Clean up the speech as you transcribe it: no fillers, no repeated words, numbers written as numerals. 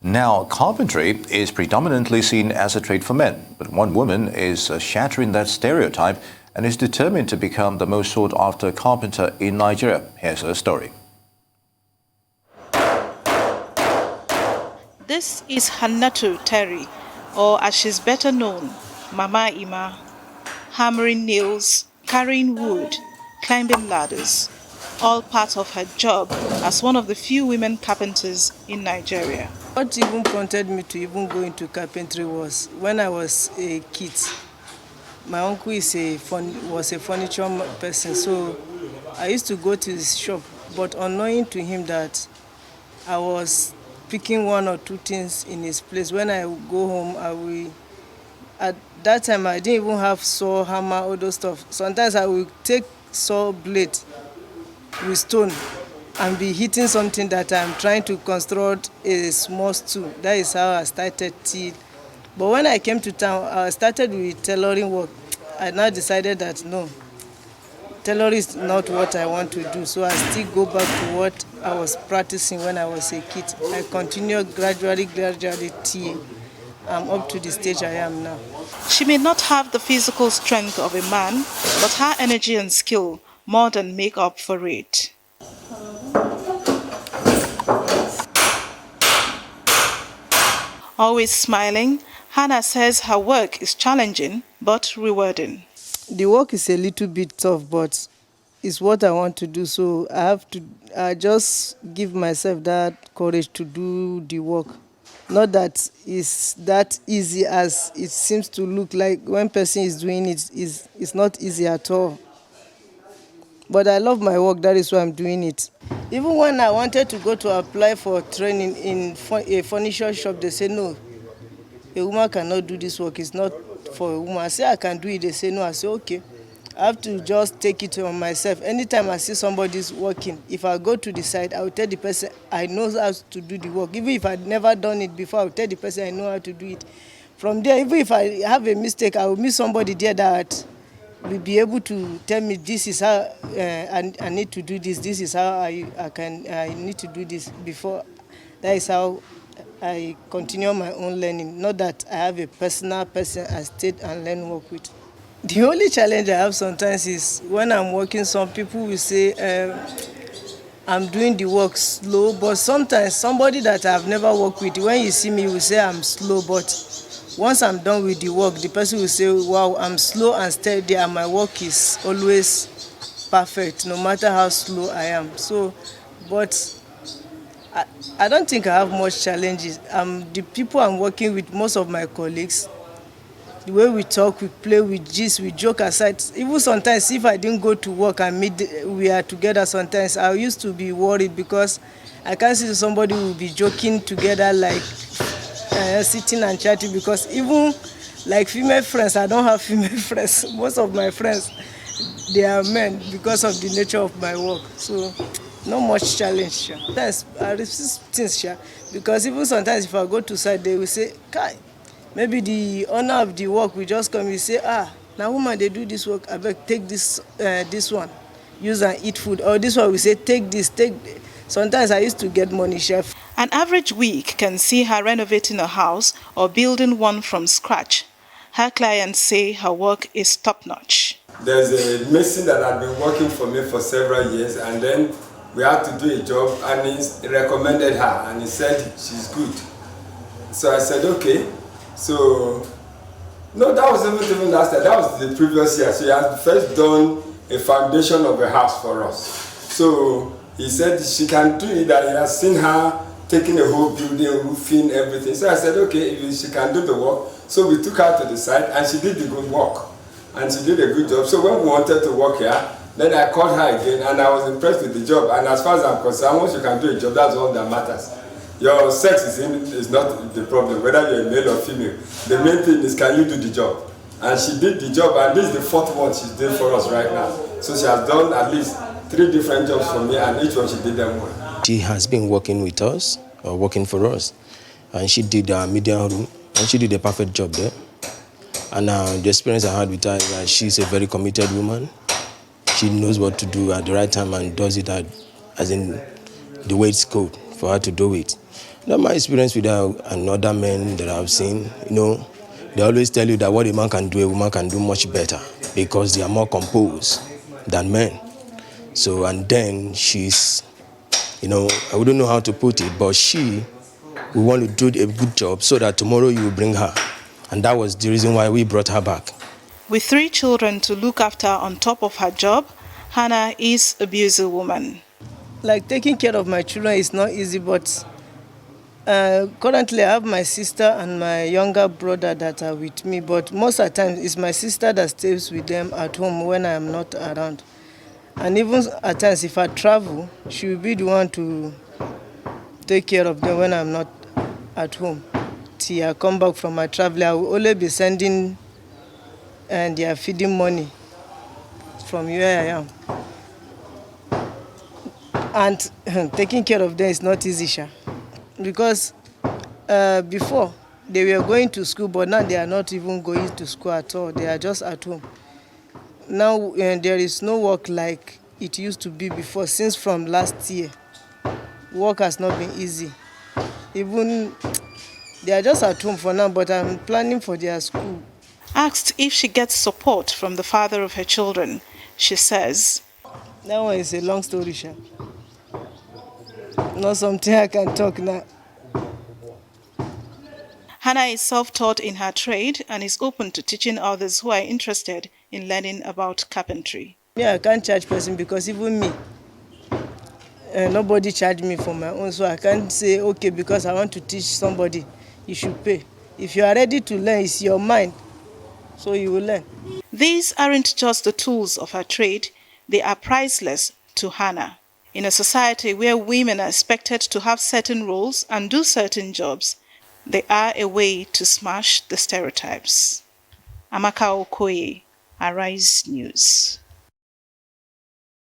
Now, carpentry is predominantly seen as a trade for men, but one woman is shattering that stereotype and is determined to become the most sought-after carpenter in Nigeria. Here's her story. This is Hannatu Terry, or as she's better known, Mama Ima, hammering nails, carrying wood, climbing ladders, all part of her job as one of the few women carpenters in Nigeria. What even prompted me to even go into carpentry was when I was a kid. My uncle was a furniture person, so I used to go to his shop, but unknowing to him that I was picking one or two things in his place. When I go home, at that time I didn't even have saw, hammer, all those stuff. Sometimes I will take saw blade with stone and be hitting something that I'm trying to construct a small stool. That is how I started till. But when I came to town, I started with tailoring work. I now decided that no, tailoring is not what I want to do. So I still go back to what I was practicing when I was a kid. I continue gradually till I'm up to the stage I am now. She may not have the physical strength of a man, but her energy and skill more than make up for it. Always smiling, Hannah says her work is challenging but rewarding. The work is a little bit tough, but it's what I want to do. So I just give myself that courage to do the work. Not that it's that easy as it seems to look like. When person is doing it, it's not easy at all. But I love my work, that is why I'm doing it. Even when I wanted to go to apply for training in a furniture shop, they say no, a woman cannot do this work, it's not for a woman. I say I can do it, they say no. I say okay, I have to just take it on myself. Anytime I see somebody's working, if I go to the site, I will tell the person I know how to do the work. Even if I've never done it before, I will tell the person I know how to do it. From there, even if I have a mistake, I will meet somebody there that will be able to tell me this is how I need to do this. This is how I need to do this before. That is how I continue my own learning. Not that I have a personal person I stay and learn work with. The only challenge I have sometimes is when I'm working, some people will say I'm doing the work slow, but sometimes somebody that I've never worked with, when you see me, will say I'm slow, but once I'm done with the work, the person will say, wow, I'm slow and steady and my work is always perfect, no matter how slow I am. So, but I don't think I have much challenges. The people I'm working with, most of my colleagues, the way we talk, we play, we gist, we joke aside. Even sometimes if I didn't go to work and we are together sometimes, I used to be worried because I can't see somebody who will be joking together like sitting and chatting, because even like female friends, I don't have female friends. Most of my friends, they are men because of the nature of my work. So not much challenge. Sometimes I resist things, because even sometimes if I go to site, they will say, Kai, maybe the owner of the work will just come and say, now woman, they do this work, I beg, take this one, use and eat food. Or this one will say, take this, take this. Sometimes I used to get money, chef. An average week can see her renovating a house or building one from scratch. Her clients say her work is top-notch. There's a mason that had been working for me for several years, and then we had to do a job, and he recommended her, and he said she's good. So I said, okay. So, no, that wasn't even last year, that was the previous year. So he had first done a foundation of a house for us. So he said she can do it, that he has seen her taking a whole building, roofing, everything. So I said, okay, if she can do the work. So we took her to the site and she did the good work. And she did a good job. So when we wanted to work here, then I called her again and I was impressed with the job. And as far as I'm concerned, once you can do a job, that's all that matters. Your sex is not the problem, whether you're a male or female. The main thing is, can you do the job? And she did the job, and this is the fourth one she's doing for us right now. So she has done at least 3 different jobs for me, and each one she did them well. She has been working with us, or working for us, and she did our media room, and she did a perfect job there. And the experience I had with her is that she's a very committed woman. She knows what to do at the right time and does it as in the way it's called for her to do it. Now, my experience with her and other men that I've seen, they always tell you that what a man can do, a woman can do much better because they are more composed than men. So, and then she's, I wouldn't know how to put it, but we want to do a good job so that tomorrow you will bring her. And that was the reason why we brought her back. With 3 children to look after on top of her job, Hannah is a busy woman. Like taking care of my children is not easy, but currently I have my sister and my younger brother that are with me, but most of the time it's my sister that stays with them at home when I am not around. And even at times if I travel, she will be the one to take care of them when I'm not at home. Till I come back from my travel, I will only be sending their feeding money from where I am. And taking care of them is not easy, Sha. Because before they were going to school, but now they are not even going to school at all. They are just at home. Now there is no work like it used to be before. Since from last year, work has not been easy. Even they are just at home for now, but I'm planning for their school. Asked if she gets support from the father of her children, she says, That one is a long story, Sha. Not something I can talk now. Hannah is self-taught in her trade and is open to teaching others who are interested in learning about carpentry. Yeah, I can't charge person because even me, nobody charged me for my own, so I can't say, okay, because I want to teach somebody, you should pay. If you are ready to learn, it's your mind, so you will learn. These aren't just the tools of her trade, they are priceless to Hannah. In a society where women are expected to have certain roles and do certain jobs, they are a way to smash the stereotypes. Amaka Okoye, Arise News.